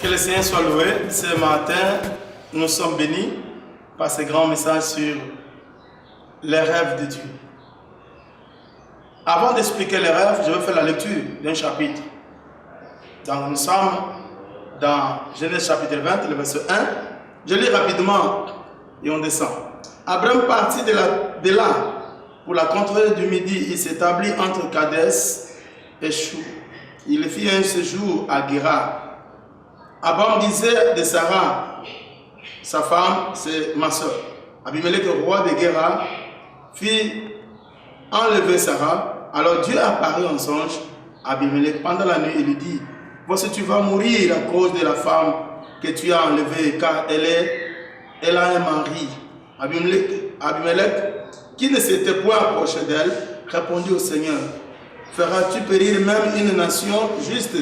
Que le Seigneur soit loué. Ce matin, nous sommes bénis par ce grand message sur les rêves de Dieu. Avant d'expliquer les rêves, je vais faire la lecture d'un chapitre. Donc, nous sommes dans Genèse chapitre 20, le verset 1. Je lis rapidement et on descend. Abraham partit de là pour la contrée du Midi. Il s'établit entre Kadès et Chou. Il fit un séjour à Guérar. Abraham disait de Sarah, sa femme, c'est ma soeur. Abimelech, roi de Guérar, fit enlever Sarah. Alors Dieu apparut en songe à Abimelech pendant la nuit et lui dit: voici, tu vas mourir à cause de la femme que tu as enlevée, car elle a un mari. Abimelech, qui ne s'était point approché d'elle, répondit au Seigneur: feras-tu périr même une nation juste?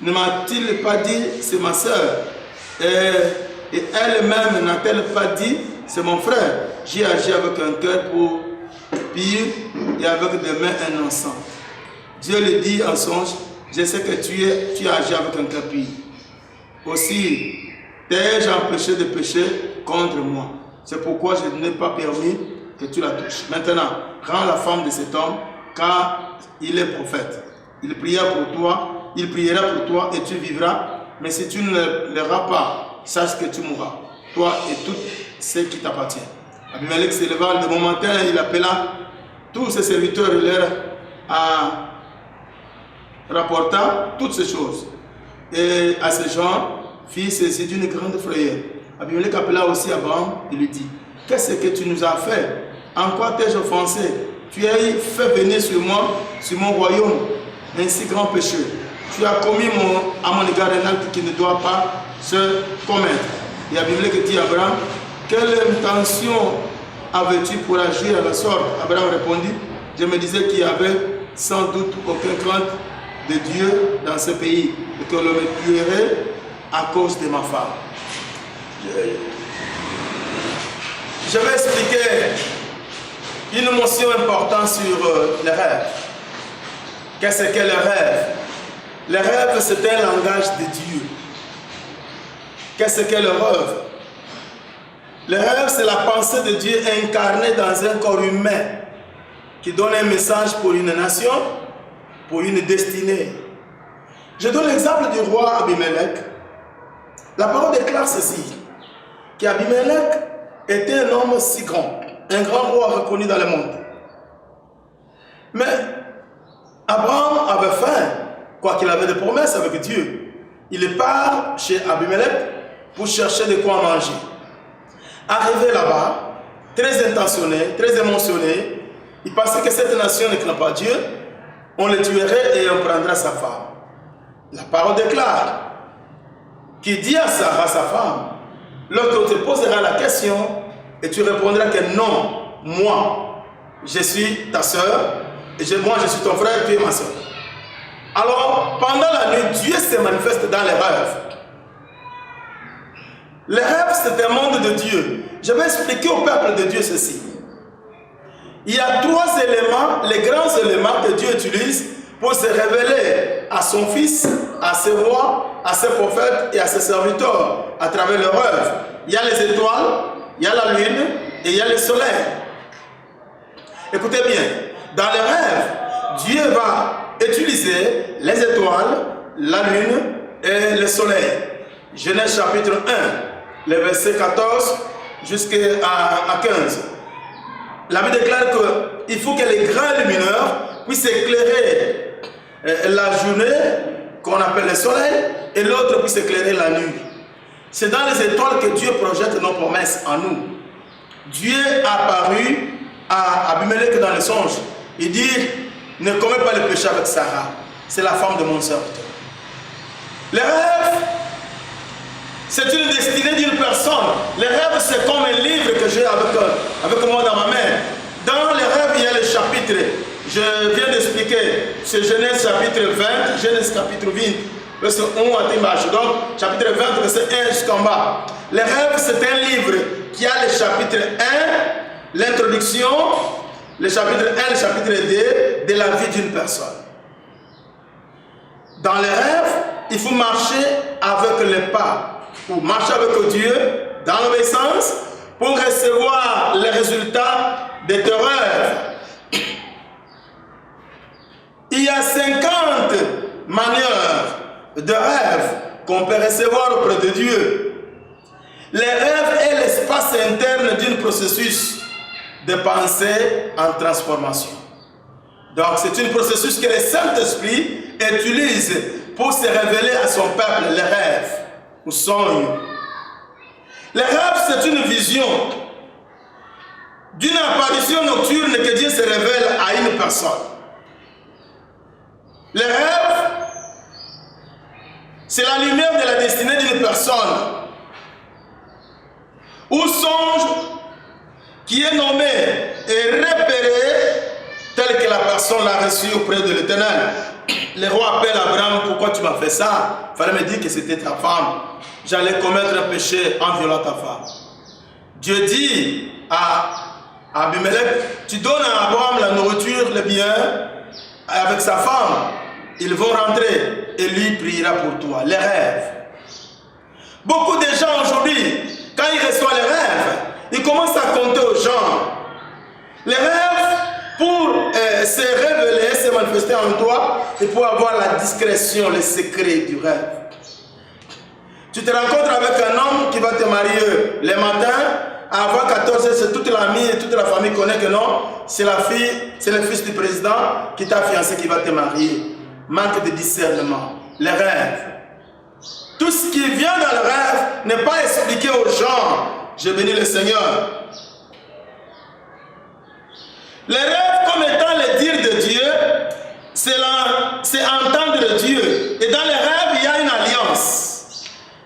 Ne m'a-t-il pas dit, c'est ma soeur? Et elle-même n'a-t-elle pas dit, c'est mon frère? J'ai agi avec un cœur pour pire et avec des mains innocentes. Dieu lui dit en songe: je sais que tu as agi avec un cœur pire. Aussi, t'ai-je empêché de pécher contre moi. C'est pourquoi je n'ai pas permis que tu la touches. Maintenant, rends la femme de cet homme, car il est prophète. Il priera pour toi et tu vivras. Mais si tu ne l'auras pas, sache que tu mourras, toi et tout ce qui t'appartient. Abimelech se leva de bon matin, il appela tous ses serviteurs et leur rapporta toutes ces choses. Et à ces gens fit saisir d'une grande frayeur. Abimelech appela aussi Abraham et lui dit: qu'est-ce que tu nous as fait? En quoi t'ai-je offensé? Tu as fait venir sur moi, sur mon royaume, un si grand péché. Tu as commis à mon égard un acte qui ne doit pas se commettre. Et Abimelech dit à Abraham: quelle intention avais-tu pour agir à la sorte? Abraham répondit: je me disais qu'il y avait sans doute aucune crainte de Dieu dans ce pays et que l'on me tuerait à cause de ma femme. Je vais expliquer une notion importante sur les rêves. Qu'est-ce que les rêves? Les rêves, c'est un langage de Dieu. Qu'est-ce que le rêve? Le rêve, c'est la pensée de Dieu incarnée dans un corps humain qui donne un message pour une nation, pour une destinée. Je donne l'exemple du roi Abimelech. La parole déclare ceci, qu'Abimelech était un homme si grand, un grand roi reconnu dans le monde. Mais Abraham avait faim, quoiqu'il avait des promesses avec Dieu. Il part chez Abimelech pour chercher de quoi manger. Arrivé là-bas, très intentionné, très émotionné, il pensait que cette nation ne craint pas Dieu, on le tuerait et on prendrait sa femme. La parole déclare qu'il dit à Sarah, sa femme: lorsqu'on te posera la question et tu répondras que non, moi, je suis ta soeur, et moi je suis ton frère, tu es ma soeur. Alors, pendant la nuit, Dieu se manifeste dans les rêves. Les rêves, c'est un monde de Dieu. Je vais expliquer au peuple de Dieu ceci. Il y a trois éléments, les grands éléments que Dieu utilise pour se révéler à son Fils, à ses rois, à ses prophètes et à ses serviteurs à travers les rêves. Il y a les étoiles, il y a la lune et il y a le soleil. Écoutez bien, dans les rêves, Dieu va utiliser les étoiles, la lune et le soleil. Genèse chapitre 1, le verset 14 jusqu'à 15. La Bible déclare qu'il faut que les grands lumineurs puissent éclairer la journée, qu'on appelle le soleil, et l'autre puisse éclairer la nuit. C'est dans les étoiles que Dieu projette nos promesses en nous. Dieu a apparu à Abimelech dans le songe. Il dit: ne commets pas le péché avec Sarah, c'est la femme de mon serviteur. Les rêves, c'est une destinée d'une personne. Les rêves, c'est comme un livre que j'ai avec moi dans ma main. Dans les rêves, il y a les chapitres. Je viens d'expliquer, c'est Genèse chapitre 20, Genèse chapitre 20, verset 1 à Timbache. Donc, chapitre 20, verset 1 jusqu'en bas. Les rêves, c'est un livre qui a le chapitre 1, l'introduction, le chapitre 1, le chapitre 2 de la vie d'une personne. Dans les rêves, il faut marcher avec les pas, pour marcher avec Dieu dans l'obéissance, pour recevoir les résultats de tes rêves. Il y a 50 manières de rêves qu'on peut recevoir auprès de Dieu. Les rêves est l'espace interne d'un processus de pensée en transformation. Donc c'est un processus que le Saint-Esprit utilise pour se révéler à son peuple, les rêves ou songes. Les rêves, c'est une vision d'une apparition nocturne que Dieu se révèle à une personne. Les rêves, c'est la lumière de la destinée d'une personne. Ou songe qui est nommé et repéré tel que la personne l'a reçu auprès de l'Éternel. Le roi appelle Abraham, pourquoi tu m'as fait ça? Il fallait me dire que c'était ta femme. J'allais commettre un péché en violant ta femme. Dieu dit à Abimelech, tu donnes à Abraham la nourriture, le bien, avec sa femme. Ils vont rentrer et lui priera pour toi. Les rêves. Beaucoup de gens aujourd'hui, quand ils reçoivent les rêves, ils commencent à compter aux gens. Les rêves, pour se révéler, se manifester en toi, et pour avoir la discrétion, le secret du rêve. Tu te rencontres avec un homme qui va te marier le matin, avant 14 heures, c'est toute l'amie et toute la famille connaît que non, c'est la fille, c'est le fils du président qui t'a fiancé qui va te marier. Manque de discernement. Les rêves. Tout ce qui vient dans le rêve n'est pas expliqué aux gens. Je bénis le Seigneur. Les rêves comme étant le dire de Dieu, c'est entendre Dieu. Et dans les rêves, il y a une alliance.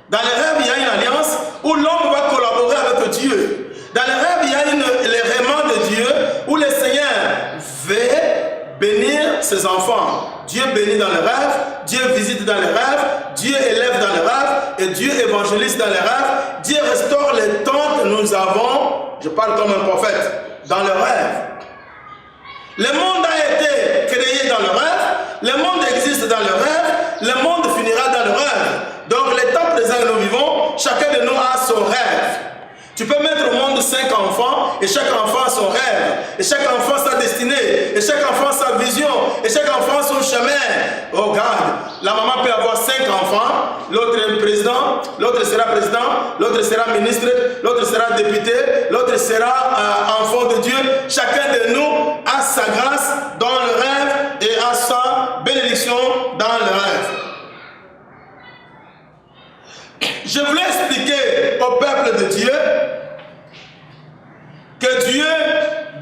Dans les rêves, il y a une alliance où l'homme va collaborer avec Dieu. Dans les rêves, il y a le rément de Dieu où le Seigneur veut bénir ses enfants. Dieu bénit dans les rêves, Dieu visite dans les rêves, Dieu élève dans les rêves et Dieu évangélise dans les rêves. Dieu restaure les temps que nous avons, je parle comme un prophète, dans le rêve. Le monde a été créé dans le rêve, le monde existe dans le rêve, le monde finira dans le rêve. Donc les temps présents que nous vivons, chacun de nous a son rêve. Tu peux mettre au monde 5 enfants et chaque enfant a son rêve, et chaque enfant sa destinée, et chaque enfant sa vision, et chaque enfant son chemin. Oh regarde, la maman peut avoir 5 enfants, l'autre est président, l'autre sera président, l'autre sera ministre, l'autre sera député, l'autre sera enfant de Dieu. Chacun de nous a sa grâce dans le rêve et a sa bénédiction dans le rêve. Je voulais expliquer au peuple de Dieu que Dieu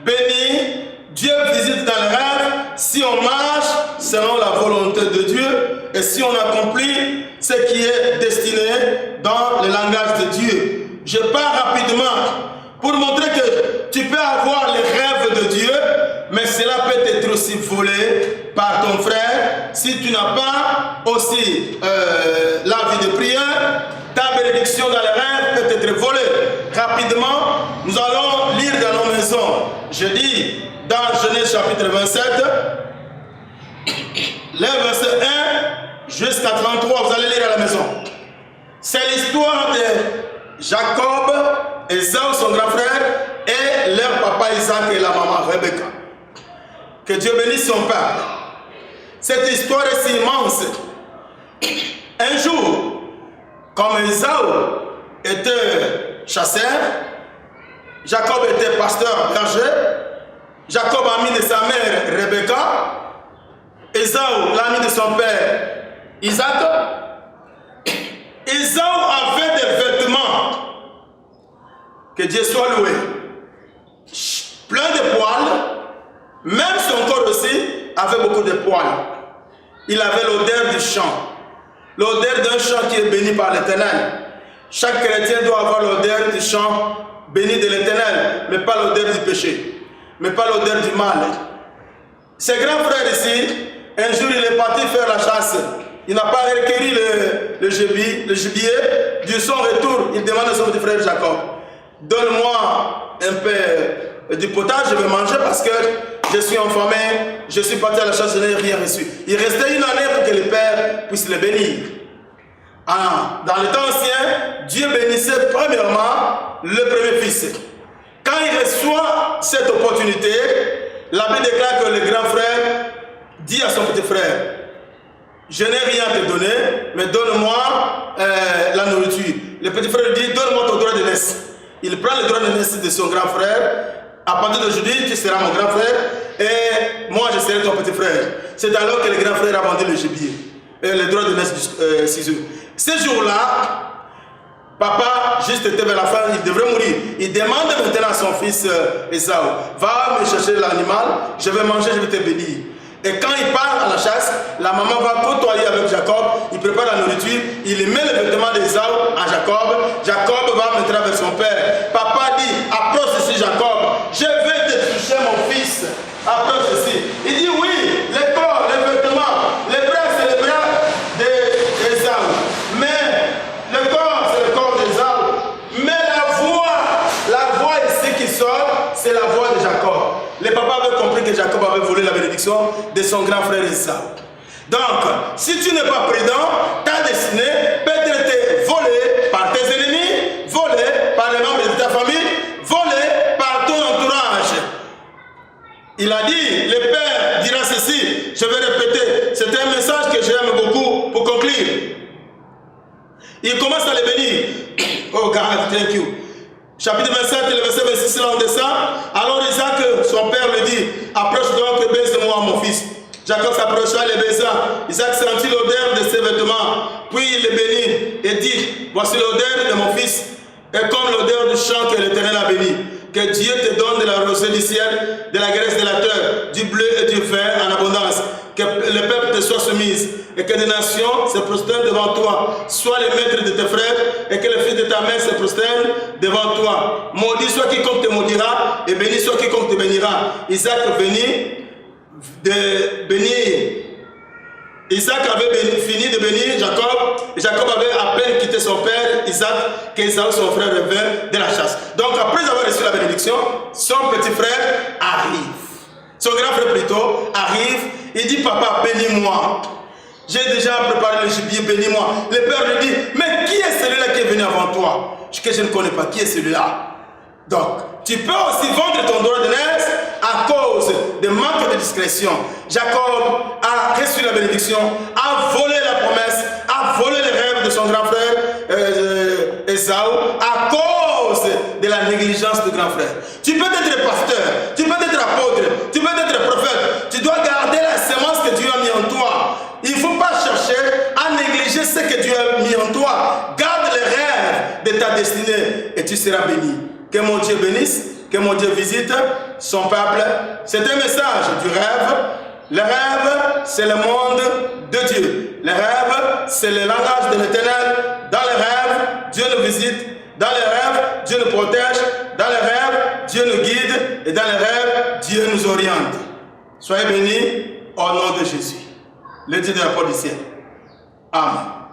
bénit, Dieu visite dans le rêve si on marche selon la volonté de Dieu et si on accomplit ce qui est destiné dans le langage de Dieu. Je pars rapidement pour montrer que tu peux avoir les rêves de Dieu, mais cela peut être aussi volé par ton frère si tu n'as pas aussi la vie de prière. Ta bénédiction dans les rêves peut être volée. Rapidement, nous allons lire dans nos maisons. Je dis dans Genèse chapitre 27, les versets 1 jusqu'à 33, vous allez lire à la maison. C'est l'histoire de Jacob, Ésaü, son grand frère, et leur papa Isaac et la maman Rebecca. Que Dieu bénisse son père. Cette histoire est si immense. Un jour, comme Ésaü était chasseur, Jacob était pasteur berger, Jacob ami de sa mère Rebecca, Ésaü l'ami de son père Isaac. Ésaü avait des vêtements, que Dieu soit loué, plein de poils, même son corps aussi avait beaucoup de poils. Il avait l'odeur du champ. L'odeur d'un champ qui est béni par l'Éternel. Chaque chrétien doit avoir l'odeur du champ béni de l'Éternel, mais pas l'odeur du péché, mais pas l'odeur du mal. Ce grand frère ici, un jour il est parti faire la chasse. Il n'a pas recueilli le gibier. Du son retour, il demande à son petit frère Jacob, donne-moi un peu du potage, je vais manger parce que je suis enfamé, je suis parti à la chasse, je n'ai rien reçu. Il restait une année pour que le père puisse le bénir. Dans le temps ancien, Dieu bénissait premièrement le premier fils. Quand il reçoit cette opportunité, la Bible déclare que le grand frère dit à son petit frère, je n'ai rien à te donner, mais donne-moi la nourriture. Le petit frère lui dit, donne-moi ton droit de naissance. Il prend le droit de naissance de son grand frère. À partir d'aujourd'hui, tu seras mon grand frère et moi je serai ton petit frère. C'est alors que le grand frère a vendu le gibier, le droit de naissance du ciseau. Ce jour-là, papa, juste était vers la fin, il devrait mourir. Il demande maintenant à son fils Esaü, va me chercher l'animal, je vais manger, je vais te bénir. Et quand il part à la chasse, la maman va côtoyer avec Jacob, il prépare la nourriture, il met le vêtement d'Esaü à Jacob. Jacob va maintenant vers son père. Papa dit, approche ici Jacob, je vais te toucher mon fils. Approche ici. Il dit oui, les corps, les vêtements, les bras c'est les bras d'Esaü. Mais le corps c'est le corps d'Esaü. Mais la voix ici qui sort, c'est la voix de Jacob. Les papas avaient compris que Jacob avait volé la bénédiction de son grand frère Esaü. Donc, si tu n'es pas prudent, ta destinée peut être volée par tes ennemis, volée par les membres de ta famille, volée par ton entourage. Il a dit, le père dira ceci, je vais répéter, c'est un message que j'aime beaucoup pour conclure. Il commence à les bénir. Oh God, thank you. Chapitre 27, le verset 26, là on descend. Alors Isaac, son père, lui dit, approche donc et baise-moi mon fils. Jacob s'approcha et les baisa. Isaac sentit l'odeur de ses vêtements. Puis il les bénit et dit, voici l'odeur de mon fils, et comme l'odeur du champ que l'Éternel a béni. Que Dieu te donne de la rosée du ciel, de la graisse de la terre, du bleu et du vin en abondance. Que le peuple te soit soumise et que des nations se prosternent devant toi. Sois le maître de tes frères et que le fils de ta mère se prosterne devant toi. Maudit soit quiconque te maudira et béni soit quiconque te bénira. Isaac avait fini de bénir Jacob, et Jacob avait à peine quitté son père Isaac qu'Esaü son frère revint de la chasse. Donc après avoir reçu la bénédiction, son petit frère arrive. Son grand frère plutôt arrive, il dit papa bénis-moi. J'ai déjà préparé le gibier, bénis-moi. Le père lui dit, mais qui est celui-là qui est venu avant toi? Que je ne connais pas, qui est celui-là? Donc, tu peux aussi vendre ton droit de naissance à cause de manque de discrétion. Jacob a reçu la bénédiction, a volé la promesse, a volé les rêves de son grand frère Esaü à cause de la négligence du grand frère. Tu peux être pasteur, tu peux être apôtre, tu peux être prophète. Tu dois garder la semence que Dieu a mis en toi. Il ne faut pas chercher à négliger ce que Dieu a mis en toi. Garde les rêves de ta destinée et tu seras béni. Que mon Dieu bénisse, que mon Dieu visite son peuple. C'est un message du rêve. Le rêve, c'est le monde de Dieu. Le rêve, c'est le langage de l'Éternel. Dans le rêve, Dieu nous visite. Dans le rêve, Dieu nous protège. Dans le rêve, Dieu nous guide. Et dans le rêve, Dieu nous oriente. Soyez bénis au nom de Jésus, le Dieu de la porte du ciel. Amen.